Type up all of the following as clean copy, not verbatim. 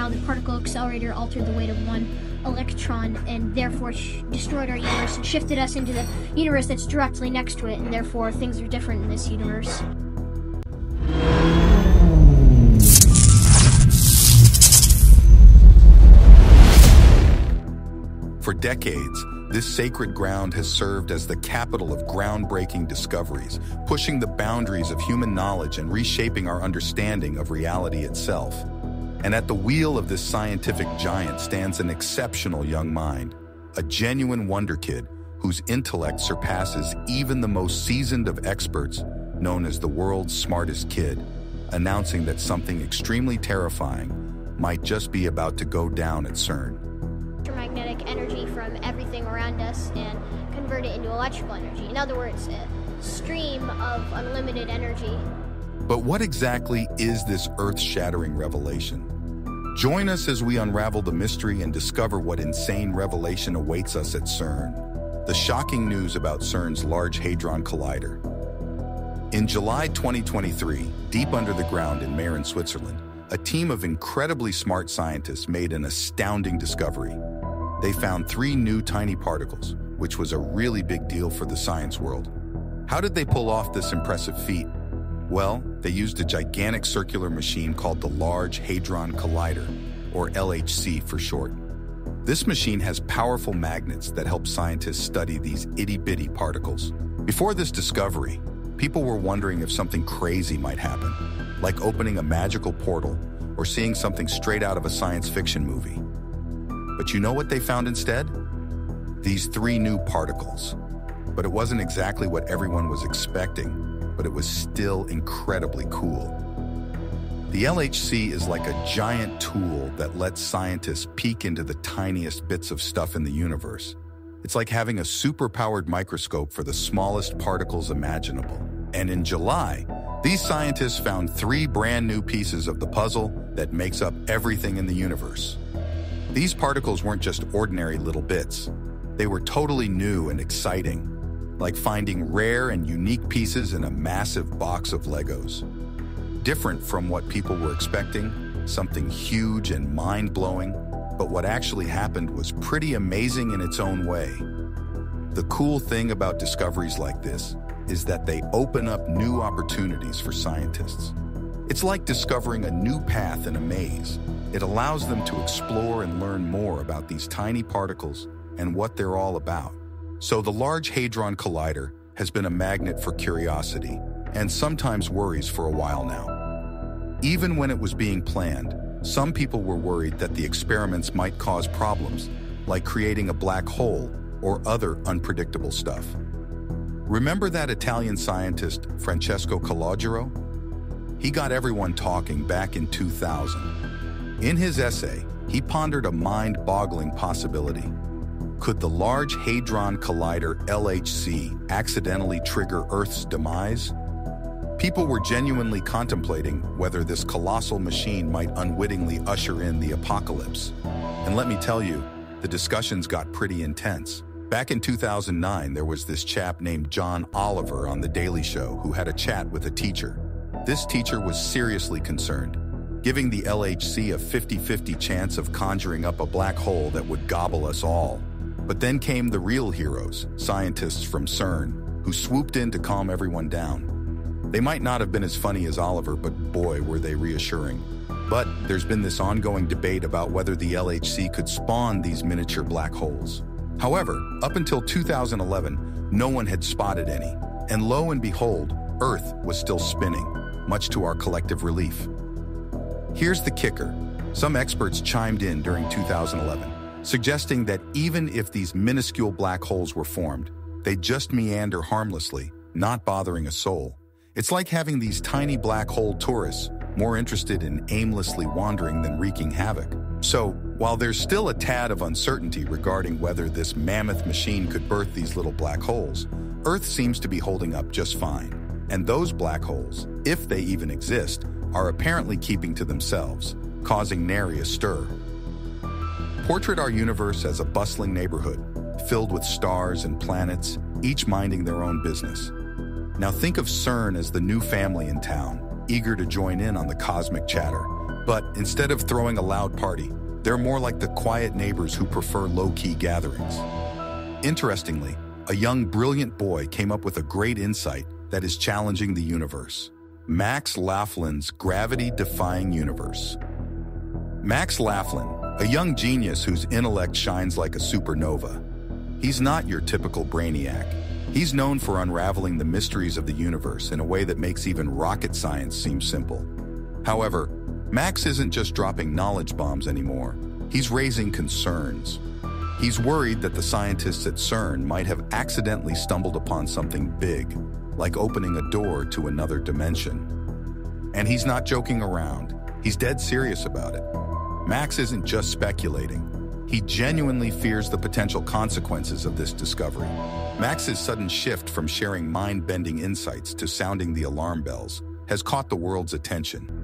how the particle accelerator altered the weight of one electron and therefore destroyed our universe and shifted us into the universe that's directly next to it, and therefore things are different in this universe. For decades, this sacred ground has served as the capital of groundbreaking discoveries, pushing the boundaries of human knowledge and reshaping our understanding of reality itself. And at the wheel of this scientific giant stands an exceptional young mind, a genuine wonderkid whose intellect surpasses even the most seasoned of experts, known as the world's smartest kid, announcing that something extremely terrifying might just be about to go down at CERN. Electromagnetic energy from everything around us and convert it into electrical energy. In other words, a stream of unlimited energy. But what exactly is this earth-shattering revelation? Join us as we unravel the mystery and discover what insane revelation awaits us at CERN. The shocking news about CERN's Large Hadron Collider. In July 2023, deep under the ground in Meyrin, Switzerland, a team of incredibly smart scientists made an astounding discovery. They found 3 new tiny particles, which was a really big deal for the science world. How did they pull off this impressive feat? Well, they used a gigantic circular machine called the Large Hadron Collider, or LHC for short. This machine has powerful magnets that help scientists study these itty-bitty particles. Before this discovery, people were wondering if something crazy might happen, like opening a magical portal or seeing something straight out of a science fiction movie. But you know what they found instead? These 3 new particles. But it wasn't exactly what everyone was expecting, but it was still incredibly cool. The LHC is like a giant tool that lets scientists peek into the tiniest bits of stuff in the universe. It's like having a super-powered microscope for the smallest particles imaginable. And in July, these scientists found 3 brand new pieces of the puzzle that makes up everything in the universe. These particles weren't just ordinary little bits. They were totally new and exciting, like finding rare and unique pieces in a massive box of Legos. Different from what people were expecting, something huge and mind-blowing, but what actually happened was pretty amazing in its own way. The cool thing about discoveries like this is that they open up new opportunities for scientists. It's like discovering a new path in a maze. It allows them to explore and learn more about these tiny particles and what they're all about. So the Large Hadron Collider has been a magnet for curiosity and sometimes worries for a while now. Even when it was being planned, some people were worried that the experiments might cause problems, like creating a black hole or other unpredictable stuff. Remember that Italian scientist Francesco Calogero? He got everyone talking back in 2000. In his essay, he pondered a mind-boggling possibility. Could the Large Hadron Collider LHC accidentally trigger Earth's demise? People were genuinely contemplating whether this colossal machine might unwittingly usher in the apocalypse. And let me tell you, the discussions got pretty intense. Back in 2009, there was this chap named John Oliver on The Daily Show who had a chat with a teacher. This teacher was seriously concerned, giving the LHC a 50-50 chance of conjuring up a black hole that would gobble us all. But then came the real heroes, scientists from CERN, who swooped in to calm everyone down. They might not have been as funny as Oliver, but boy, were they reassuring. But there's been this ongoing debate about whether the LHC could spawn these miniature black holes. However, up until 2011, no one had spotted any. And lo and behold, Earth was still spinning, much to our collective relief. Here's the kicker. Some experts chimed in during 2011, suggesting that even if these minuscule black holes were formed, they'd just meander harmlessly, not bothering a soul. It's like having these tiny black hole tourists, more interested in aimlessly wandering than wreaking havoc. So, while there's still a tad of uncertainty regarding whether this mammoth machine could birth these little black holes, Earth seems to be holding up just fine. And those black holes, if they even exist, are apparently keeping to themselves, causing nary a stir. Portrait our universe as a bustling neighborhood, filled with stars and planets, each minding their own business. Now think of CERN as the new family in town, eager to join in on the cosmic chatter, But instead of throwing a loud party, they're more like the quiet neighbors who prefer low-key gatherings. Interestingly, a young, brilliant boy came up with a great insight that is challenging the universe. Max Laughlin's gravity-defying universe. Max Laughlin, a young genius whose intellect shines like a supernova. He's not your typical brainiac. He's known for unraveling the mysteries of the universe in a way that makes even rocket science seem simple. However, Max isn't just dropping knowledge bombs anymore. He's raising concerns. He's worried that the scientists at CERN might have accidentally stumbled upon something big, like opening a door to another dimension. And he's not joking around. He's dead serious about it. Max isn't just speculating. He genuinely fears the potential consequences of this discovery. Max's sudden shift from sharing mind-bending insights to sounding the alarm bells has caught the world's attention.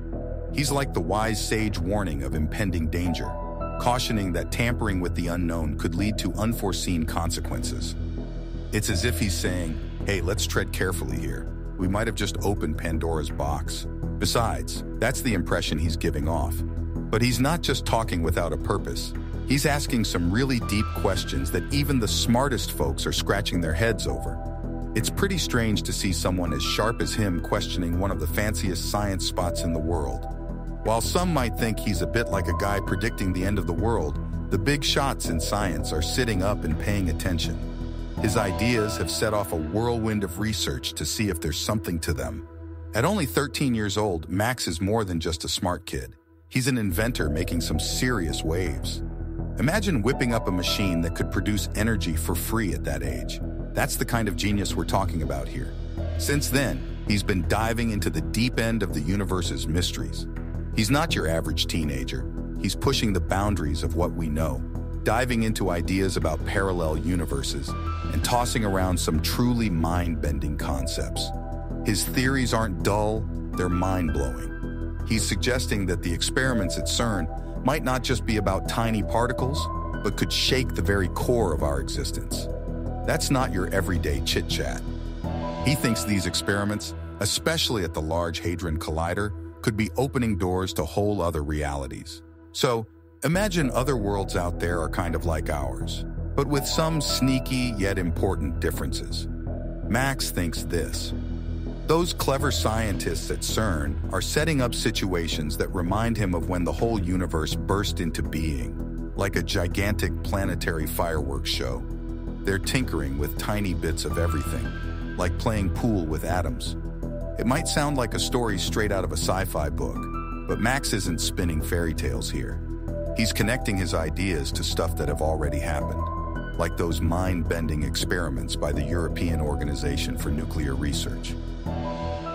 He's like the wise sage warning of impending danger, cautioning that tampering with the unknown could lead to unforeseen consequences. It's as if he's saying, hey, let's tread carefully here. We might have just opened Pandora's box. Besides, that's the impression he's giving off. But he's not just talking without a purpose. He's asking some really deep questions that even the smartest folks are scratching their heads over. It's pretty strange to see someone as sharp as him questioning one of the fanciest science spots in the world. While some might think he's a bit like a guy predicting the end of the world, the big shots in science are sitting up and paying attention. His ideas have set off a whirlwind of research to see if there's something to them. At only 13 years old, Max is more than just a smart kid. He's an inventor making some serious waves. Imagine whipping up a machine that could produce energy for free at that age. That's the kind of genius we're talking about here. Since then, he's been diving into the deep end of the universe's mysteries. He's not your average teenager. He's pushing the boundaries of what we know, diving into ideas about parallel universes, and tossing around some truly mind-bending concepts. His theories aren't dull, they're mind-blowing. He's suggesting that the experiments at CERN might not just be about tiny particles, but could shake the very core of our existence. That's not your everyday chit-chat. He thinks these experiments, especially at the Large Hadron Collider, could be opening doors to whole other realities. So, imagine other worlds out there are kind of like ours, but with some sneaky yet important differences. Max thinks this. Those clever scientists at CERN are setting up situations that remind him of when the whole universe burst into being, like a gigantic planetary fireworks show. They're tinkering with tiny bits of everything, like playing pool with atoms. It might sound like a story straight out of a sci-fi book, but Max isn't spinning fairy tales here. He's connecting his ideas to stuff that have already happened, like those mind-bending experiments by the European Organization for Nuclear Research.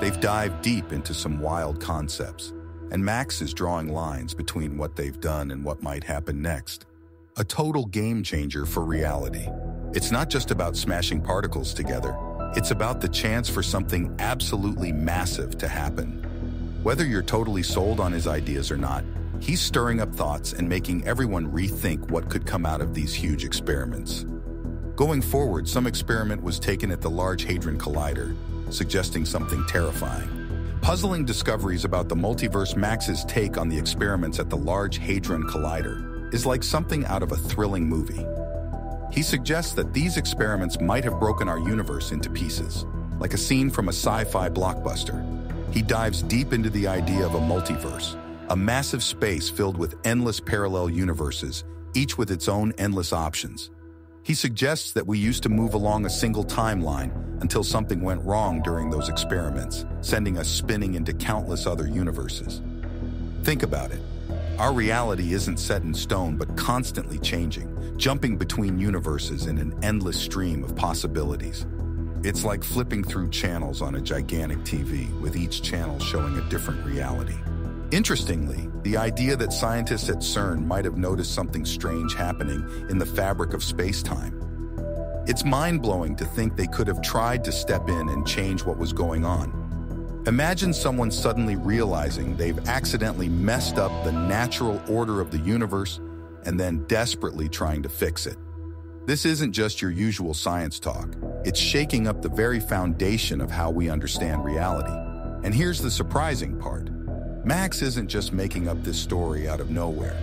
They've dived deep into some wild concepts, and Max is drawing lines between what they've done and what might happen next. A total game changer for reality. It's not just about smashing particles together. It's about the chance for something absolutely massive to happen. Whether you're totally sold on his ideas or not, he's stirring up thoughts and making everyone rethink what could come out of these huge experiments. Going forward, some experiment was taken at the Large Hadron Collider, suggesting something terrifying. Puzzling discoveries about the multiverse. Max's take on the experiments at the Large Hadron Collider is like something out of a thrilling movie. He suggests that these experiments might have broken our universe into pieces, like a scene from a sci-fi blockbuster. He dives deep into the idea of a multiverse, a massive space filled with endless parallel universes, each with its own endless options. He suggests that we used to move along a single timeline until something went wrong during those experiments, sending us spinning into countless other universes. Think about it. Our reality isn't set in stone, but constantly changing, jumping between universes in an endless stream of possibilities. It's like flipping through channels on a gigantic TV, with each channel showing a different reality. Interestingly, the idea that scientists at CERN might have noticed something strange happening in the fabric of space-time. It's mind-blowing to think they could have tried to step in and change what was going on. Imagine someone suddenly realizing they've accidentally messed up the natural order of the universe and then desperately trying to fix it. This isn't just your usual science talk. It's shaking up the very foundation of how we understand reality. And here's the surprising part. Max isn't just making up this story out of nowhere.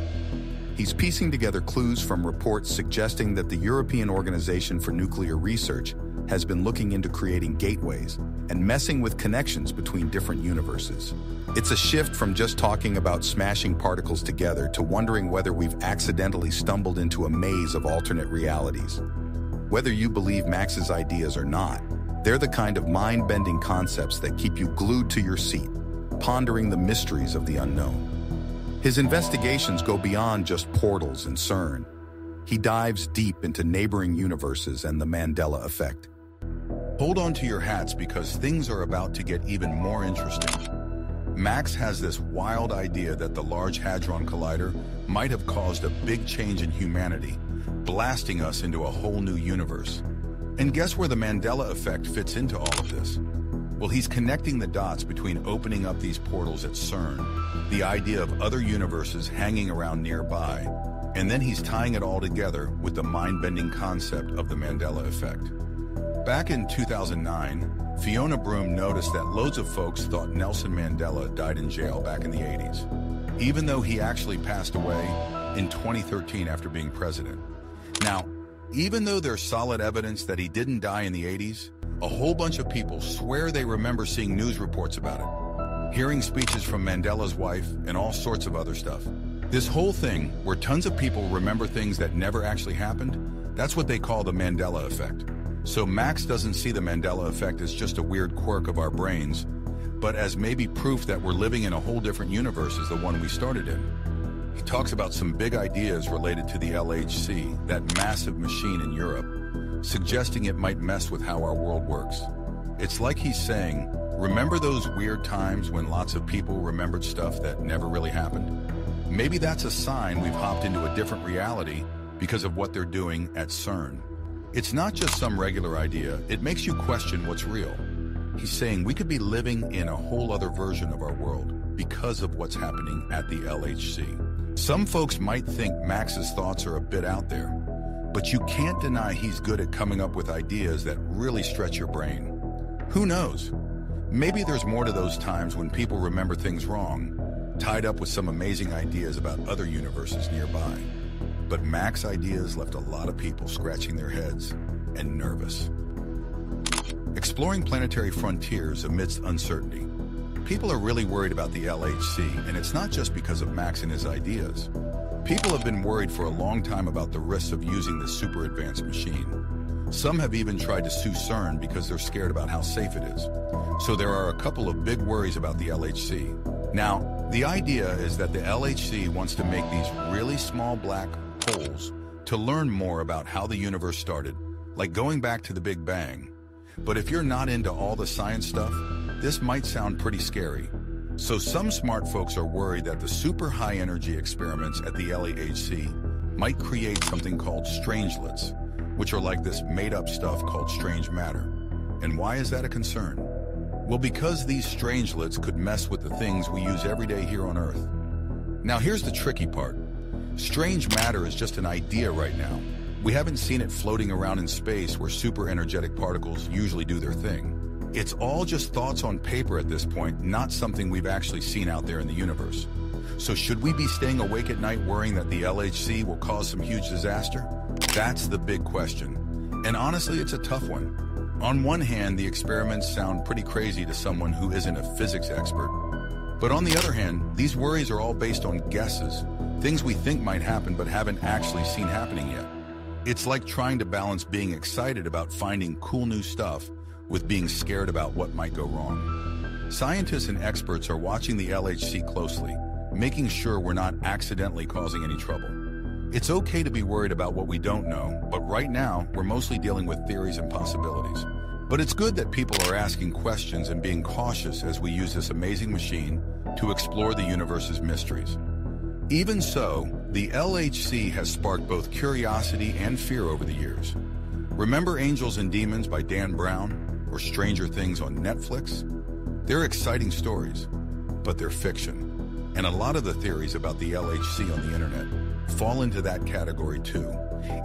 He's piecing together clues from reports suggesting that the European Organization for Nuclear Research has been looking into creating gateways and messing with connections between different universes. It's a shift from just talking about smashing particles together to wondering whether we've accidentally stumbled into a maze of alternate realities. Whether you believe Max's ideas or not, they're the kind of mind-bending concepts that keep you glued to your seat, pondering the mysteries of the unknown. His investigations go beyond just portals and CERN. He dives deep into neighboring universes and the Mandela effect. Hold on to your hats because things are about to get even more interesting. Max has this wild idea that the Large Hadron Collider might have caused a big change in humanity, blasting us into a whole new universe. And guess where the Mandela effect fits into all of this? Well, he's connecting the dots between opening up these portals at CERN, the idea of other universes hanging around nearby, and then he's tying it all together with the mind-bending concept of the Mandela effect. Back in 2009, Fiona Broom noticed that loads of folks thought Nelson Mandela died in jail back in the 80s, even though he actually passed away in 2013 after being president. Now, even though there's solid evidence that he didn't die in the 80s, a whole bunch of people swear they remember seeing news reports about it, hearing speeches from Mandela's wife, and all sorts of other stuff. This whole thing, where tons of people remember things that never actually happened, that's what they call the Mandela effect. So Max doesn't see the Mandela effect as just a weird quirk of our brains, but as maybe proof that we're living in a whole different universe as the one we started in. He talks about some big ideas related to the LHC, that massive machine in Europe, suggesting it might mess with how our world works. It's like he's saying, remember those weird times when lots of people remembered stuff that never really happened? Maybe that's a sign we've hopped into a different reality because of what they're doing at CERN. It's not just some regular idea, it makes you question what's real. He's saying we could be living in a whole other version of our world because of what's happening at the LHC. Some folks might think Max's thoughts are a bit out there, but you can't deny he's good at coming up with ideas that really stretch your brain. Who knows? Maybe there's more to those times when people remember things wrong, tied up with some amazing ideas about other universes nearby. But Max's ideas left a lot of people scratching their heads and nervous. Exploring planetary frontiers amidst uncertainty. People are really worried about the LHC, and it's not just because of Max and his ideas. People have been worried for a long time about the risks of using this super advanced machine. Some have even tried to sue CERN because they're scared about how safe it is. So there are a couple of big worries about the LHC. Now, the idea is that the LHC wants to make these really small black holes to learn more about how the universe started, like going back to the Big Bang. But if you're not into all the science stuff, this might sound pretty scary. So some smart folks are worried that the super high energy experiments at the LHC might create something called strangelets, which are like this made up stuff called strange matter. And why is that a concern? Well, because these strangelets could mess with the things we use every day here on Earth. Now here's the tricky part. Strange matter is just an idea right now. We haven't seen it floating around in space where super energetic particles usually do their thing. It's all just thoughts on paper at this point, not something we've actually seen out there in the universe. So should we be staying awake at night worrying that the LHC will cause some huge disaster? That's the big question. And honestly, it's a tough one. On one hand, the experiments sound pretty crazy to someone who isn't a physics expert. But on the other hand, these worries are all based on guesses, things we think might happen but haven't actually seen happening yet. It's like trying to balance being excited about finding cool new stuff with being scared about what might go wrong. Scientists and experts are watching the LHC closely, making sure we're not accidentally causing any trouble. It's okay to be worried about what we don't know, but right now, we're mostly dealing with theories and possibilities. But it's good that people are asking questions and being cautious as we use this amazing machine to explore the universe's mysteries. Even so, the LHC has sparked both curiosity and fear over the years. Remember Angels and Demons by Dan Brown or Stranger Things on Netflix? They're exciting stories, but they're fiction. And a lot of the theories about the LHC on the internet fall into that category too.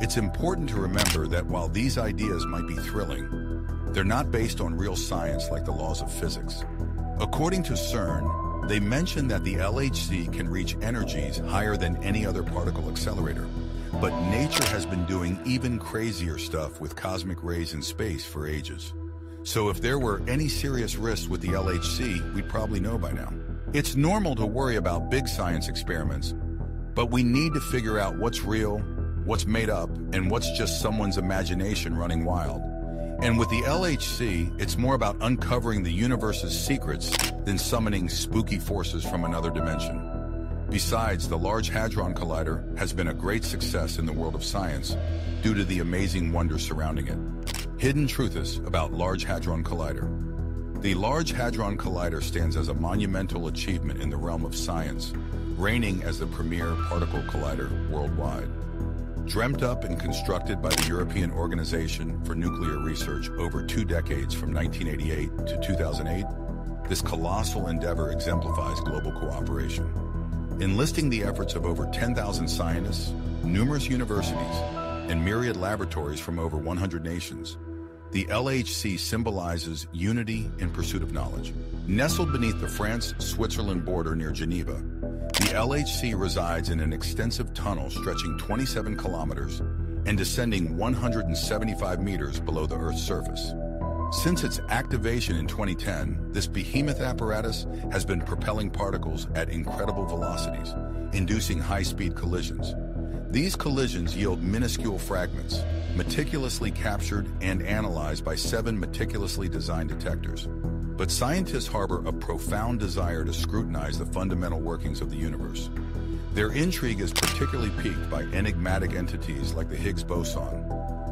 It's important to remember that while these ideas might be thrilling, they're not based on real science like the laws of physics. According to CERN, They mention that the LHC can reach energies higher than any other particle accelerator, but nature has been doing even crazier stuff with cosmic rays in space for ages. So if there were any serious risks with the LHC, we'd probably know by now. It's normal to worry about big science experiments, but we need to figure out what's real, what's made up, and what's just someone's imagination running wild. And with the LHC, it's more about uncovering the universe's secrets than summoning spooky forces from another dimension. Besides, the Large Hadron Collider has been a great success in the world of science due to the amazing wonders surrounding it. Hidden truths about Large Hadron Collider. The Large Hadron Collider stands as a monumental achievement in the realm of science, reigning as the premier particle collider worldwide. Dreamt up and constructed by the European Organization for Nuclear Research over 2 decades from 1988 to 2008, this colossal endeavor exemplifies global cooperation. Enlisting the efforts of over 10,000 scientists, numerous universities, and myriad laboratories from over 100 nations, the LHC symbolizes unity in pursuit of knowledge. Nestled beneath the France-Switzerland border near Geneva, the LHC resides in an extensive tunnel stretching 27 kilometers and descending 175 meters below the Earth's surface. Since its activation in 2010, this behemoth apparatus has been propelling particles at incredible velocities, inducing high-speed collisions. These collisions yield minuscule fragments, meticulously captured and analyzed by 7 meticulously designed detectors. But scientists harbor a profound desire to scrutinize the fundamental workings of the universe. Their intrigue is particularly piqued by enigmatic entities like the Higgs boson,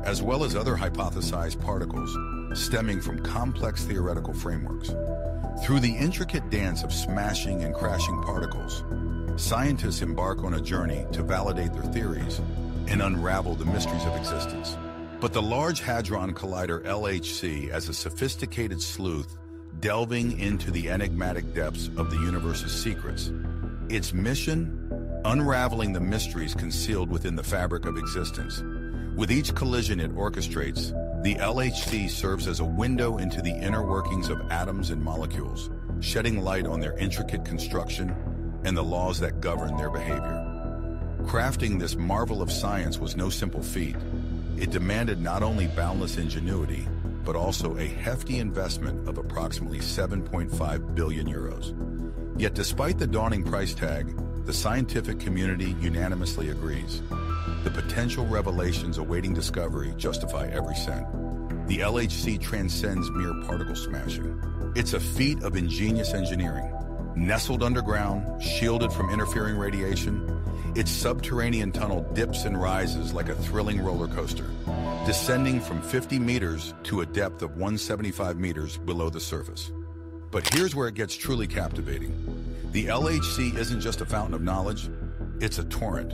as well as other hypothesized particles stemming from complex theoretical frameworks. Through the intricate dance of smashing and crashing particles, scientists embark on a journey to validate their theories and unravel the mysteries of existence. But the Large Hadron Collider LHC, as a sophisticated sleuth delving into the enigmatic depths of the universe's secrets, its mission, unraveling the mysteries concealed within the fabric of existence. With each collision it orchestrates, the LHC serves as a window into the inner workings of atoms and molecules, shedding light on their intricate construction and the laws that govern their behavior. Crafting this marvel of science was no simple feat. It demanded not only boundless ingenuity, but also a hefty investment of approximately 7.5 billion euros. Yet despite the daunting price tag, the scientific community unanimously agrees. The potential revelations awaiting discovery justify every cent. The LHC transcends mere particle smashing. It's a feat of ingenious engineering. Nestled underground, shielded from interfering radiation, its subterranean tunnel dips and rises like a thrilling roller coaster, descending from 50 meters to a depth of 175 meters below the surface. But here's where it gets truly captivating. The LHC isn't just a fountain of knowledge, it's a torrent.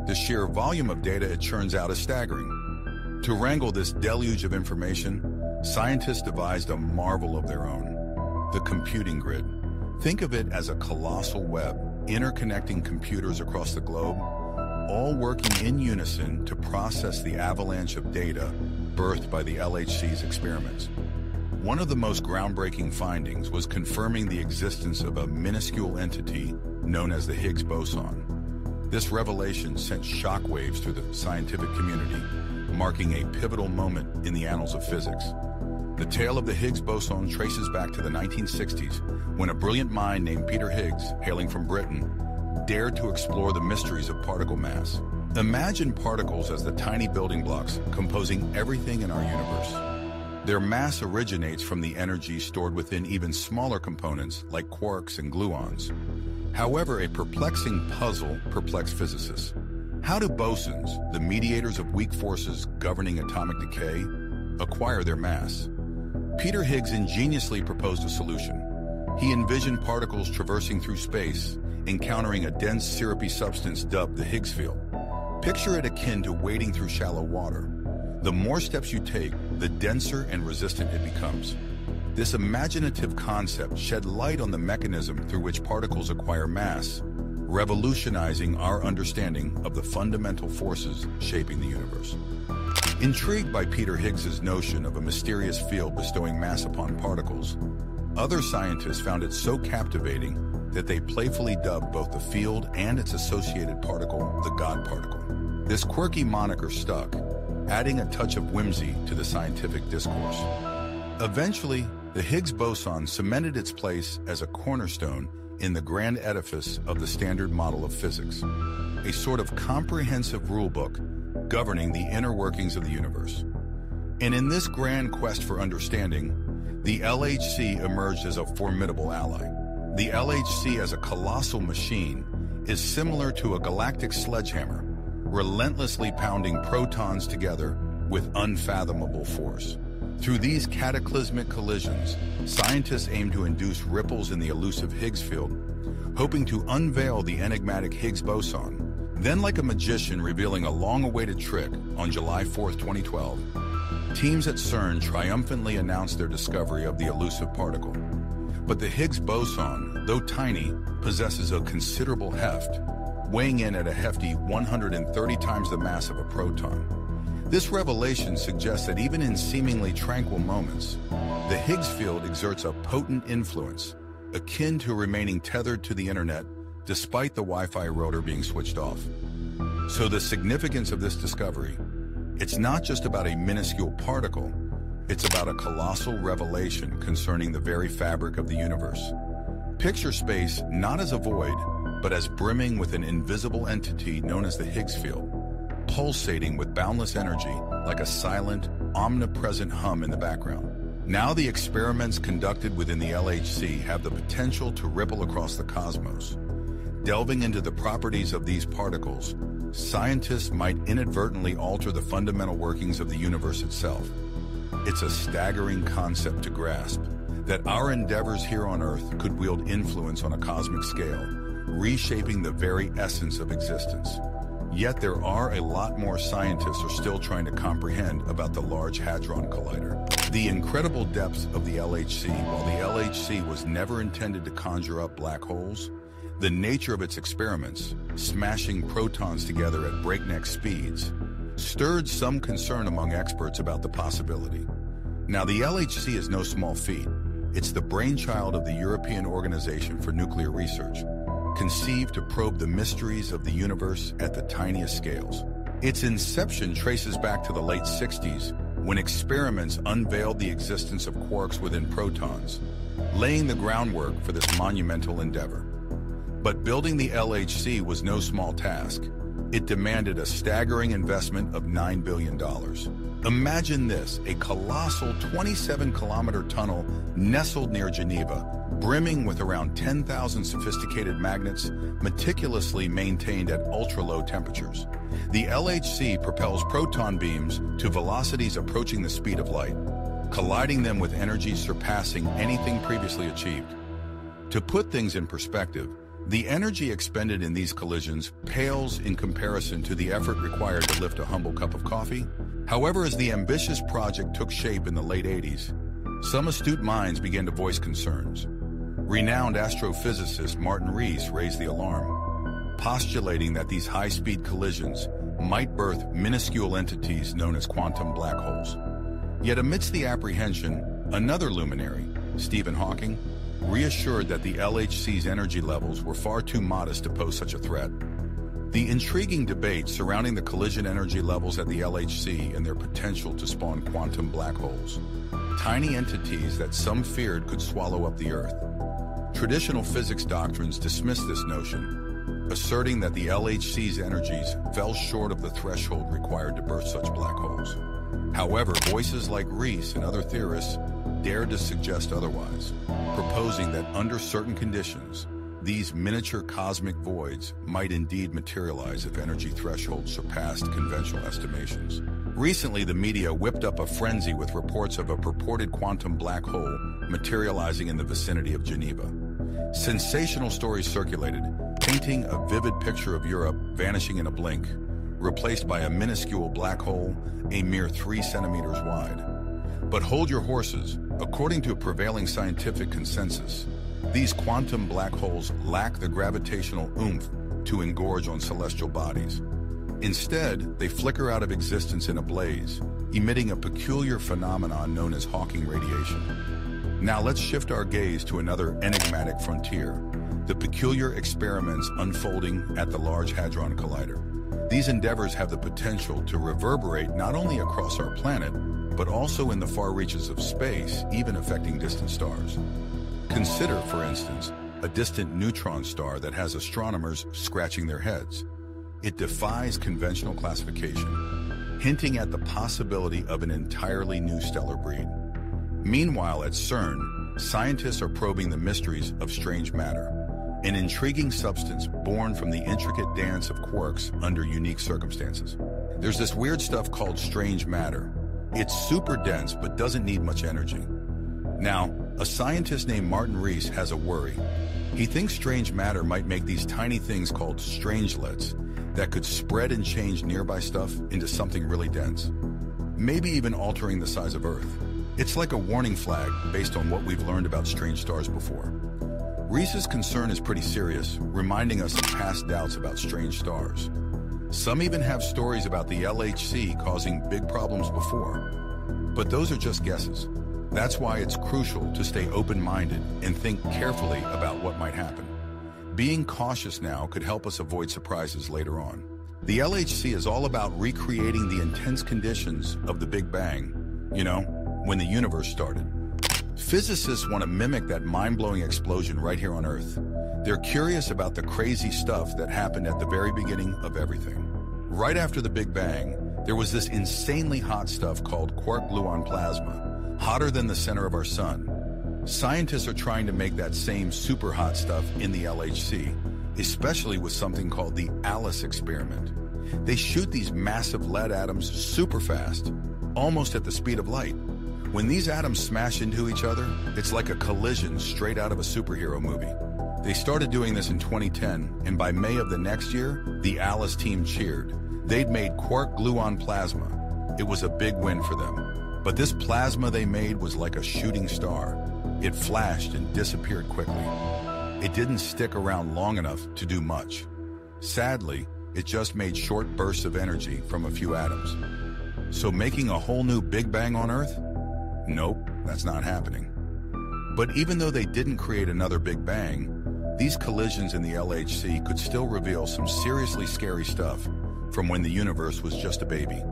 The sheer volume of data it churns out is staggering. To wrangle this deluge of information, scientists devised a marvel of their own: the computing grid. Think of it as a colossal web, interconnecting computers across the globe, all working in unison to process the avalanche of data birthed by the LHC's experiments. One of the most groundbreaking findings was confirming the existence of a minuscule entity known as the Higgs boson. This revelation sent shockwaves through the scientific community, marking a pivotal moment in the annals of physics. The tale of the Higgs boson traces back to the 1960s, when a brilliant mind named Peter Higgs, hailing from Britain, dared to explore the mysteries of particle mass. Imagine particles as the tiny building blocks composing everything in our universe. Their mass originates from the energy stored within even smaller components like quarks and gluons. However, a perplexing puzzle perplexed physicists. How do bosons, the mediators of weak forces governing atomic decay, acquire their mass? Peter Higgs ingeniously proposed a solution. He envisioned particles traversing through space, encountering a dense, syrupy substance dubbed the Higgs field. Picture it akin to wading through shallow water. The more steps you take, the denser and resistant it becomes. This imaginative concept shed light on the mechanism through which particles acquire mass, revolutionizing our understanding of the fundamental forces shaping the universe. Intrigued by Peter Higgs's notion of a mysterious field bestowing mass upon particles, other scientists found it so captivating that they playfully dubbed both the field and its associated particle the God particle. This quirky moniker stuck, adding a touch of whimsy to the scientific discourse. Eventually, the Higgs boson cemented its place as a cornerstone in the grand edifice of the Standard Model of Physics, a sort of comprehensive rulebook governing the inner workings of the universe. And in this grand quest for understanding, the LHC emerged as a formidable ally. The LHC as a colossal machine is similar to a galactic sledgehammer, relentlessly pounding protons together with unfathomable force. Through these cataclysmic collisions, scientists aim to induce ripples in the elusive Higgs field, hoping to unveil the enigmatic Higgs boson. Then, like a magician revealing a long-awaited trick, on July 4, 2012, teams at CERN triumphantly announced their discovery of the elusive particle. But the Higgs boson, though tiny, possesses a considerable heft, weighing in at a hefty 130 times the mass of a proton. This revelation suggests that even in seemingly tranquil moments, the Higgs field exerts a potent influence, akin to remaining tethered to the internet despite the Wi-Fi router being switched off. So the significance of this discovery, it's not just about a minuscule particle, it's about a colossal revelation concerning the very fabric of the universe. Picture space not as a void, but as brimming with an invisible entity known as the Higgs field, pulsating with boundless energy like a silent, omnipresent hum in the background. Now the experiments conducted within the LHC have the potential to ripple across the cosmos. Delving into the properties of these particles, scientists might inadvertently alter the fundamental workings of the universe itself. It's a staggering concept to grasp, that our endeavors here on Earth could wield influence on a cosmic scale, reshaping the very essence of existence. Yet there are a lot more scientists are still trying to comprehend about the Large Hadron Collider. The incredible depths of the LHC, while the LHC was never intended to conjure up black holes, the nature of its experiments, smashing protons together at breakneck speeds, stirred some concern among experts about the possibility. Now, the LHC is no small feat. It's the brainchild of the European Organization for Nuclear Research, conceived to probe the mysteries of the universe at the tiniest scales. Its inception traces back to the late 60s, when experiments unveiled the existence of quarks within protons, laying the groundwork for this monumental endeavor. But building the LHC was no small task. It demanded a staggering investment of $9 billion. Imagine this, a colossal 27-kilometer tunnel nestled near Geneva, brimming with around 10,000 sophisticated magnets, meticulously maintained at ultra-low temperatures. The LHC propels proton beams to velocities approaching the speed of light, colliding them with energy surpassing anything previously achieved. To put things in perspective, the energy expended in these collisions pales in comparison to the effort required to lift a humble cup of coffee. However, as the ambitious project took shape in the late 80s, some astute minds began to voice concerns. Renowned astrophysicist Martin Rees raised the alarm, postulating that these high-speed collisions might birth minuscule entities known as quantum black holes. Yet amidst the apprehension, another luminary, Stephen Hawking, reassured that the LHC's energy levels were far too modest to pose such a threat. The intriguing debate surrounding the collision energy levels at the LHC and their potential to spawn quantum black holes, tiny entities that some feared could swallow up the Earth. Traditional physics doctrines dismiss this notion, asserting that the LHC's energies fell short of the threshold required to birth such black holes. However, voices like Rees and other theorists dared to suggest otherwise, proposing that under certain conditions, these miniature cosmic voids might indeed materialize if energy thresholds surpassed conventional estimations. Recently, the media whipped up a frenzy with reports of a purported quantum black hole materializing in the vicinity of Geneva. Sensational stories circulated, painting a vivid picture of Europe vanishing in a blink, replaced by a minuscule black hole a mere 3 centimeters wide. But hold your horses. According to a prevailing scientific consensus, these quantum black holes lack the gravitational oomph to engorge on celestial bodies. Instead, they flicker out of existence in a blaze, emitting a peculiar phenomenon known as Hawking radiation. Now let's shift our gaze to another enigmatic frontier, the peculiar experiments unfolding at the Large Hadron Collider. These endeavors have the potential to reverberate not only across our planet, but also in the far reaches of space, even affecting distant stars. Consider, for instance, a distant neutron star that has astronomers scratching their heads. It defies conventional classification, hinting at the possibility of an entirely new stellar breed. Meanwhile, at CERN, scientists are probing the mysteries of strange matter, an intriguing substance born from the intricate dance of quarks under unique circumstances. There's this weird stuff called strange matter. It's super dense but doesn't need much energy. Now, a scientist named Martin Rees has a worry. He thinks strange matter might make these tiny things called strangelets that could spread and change nearby stuff into something really dense, maybe even altering the size of Earth. It's like a warning flag based on what we've learned about strange stars before. Rees's concern is pretty serious, reminding us of past doubts about strange stars. Some even have stories about the LHC causing big problems before. But those are just guesses. That's why it's crucial to stay open-minded and think carefully about what might happen. Being cautious now could help us avoid surprises later on. The LHC is all about recreating the intense conditions of the Big Bang, you know, when the universe started. Physicists want to mimic that mind-blowing explosion right here on Earth. They're curious about the crazy stuff that happened at the very beginning of everything. Right after the Big Bang, there was this insanely hot stuff called quark-gluon plasma, hotter than the center of our sun. Scientists are trying to make that same super hot stuff in the LHC, especially with something called the ALICE experiment. They shoot these massive lead atoms super fast, almost at the speed of light. When these atoms smash into each other, it's like a collision straight out of a superhero movie. They started doing this in 2010, and by May of the next year, the ALICE team cheered. They'd made quark-gluon plasma. It was a big win for them. But this plasma they made was like a shooting star. It flashed and disappeared quickly. It didn't stick around long enough to do much. Sadly, it just made short bursts of energy from a few atoms. So making a whole new Big Bang on Earth? Nope, that's not happening. But even though they didn't create another Big Bang, these collisions in the LHC could still reveal some seriously scary stuff from when the universe was just a baby.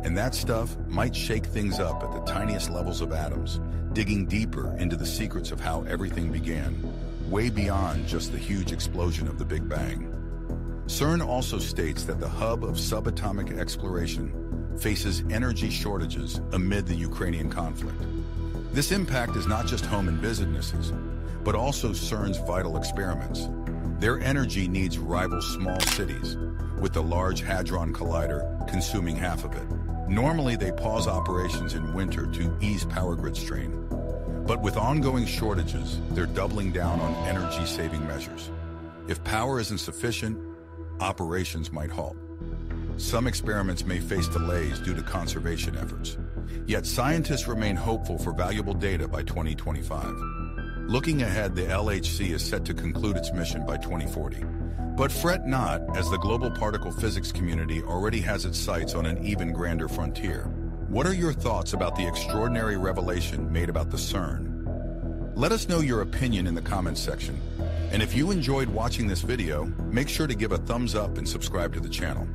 And that stuff might shake things up at the tiniest levels of atoms, digging deeper into the secrets of how everything began, way beyond just the huge explosion of the Big Bang. CERN also states that the hub of subatomic exploration faces energy shortages amid the Ukrainian conflict. This impact is not just home and businesses, but also CERN's vital experiments. Their energy needs rival small cities, with the Large Hadron Collider consuming half of it. Normally, they pause operations in winter to ease power grid strain. But with ongoing shortages, they're doubling down on energy-saving measures. If power isn't sufficient, operations might halt. Some experiments may face delays due to conservation efforts. Yet scientists remain hopeful for valuable data by 2025. Looking ahead, the LHC is set to conclude its mission by 2040. But fret not, as the global particle physics community already has its sights on an even grander frontier. What are your thoughts about the extraordinary revelation made about the CERN? Let us know your opinion in the comments section. And if you enjoyed watching this video, make sure to give a thumbs up and subscribe to the channel.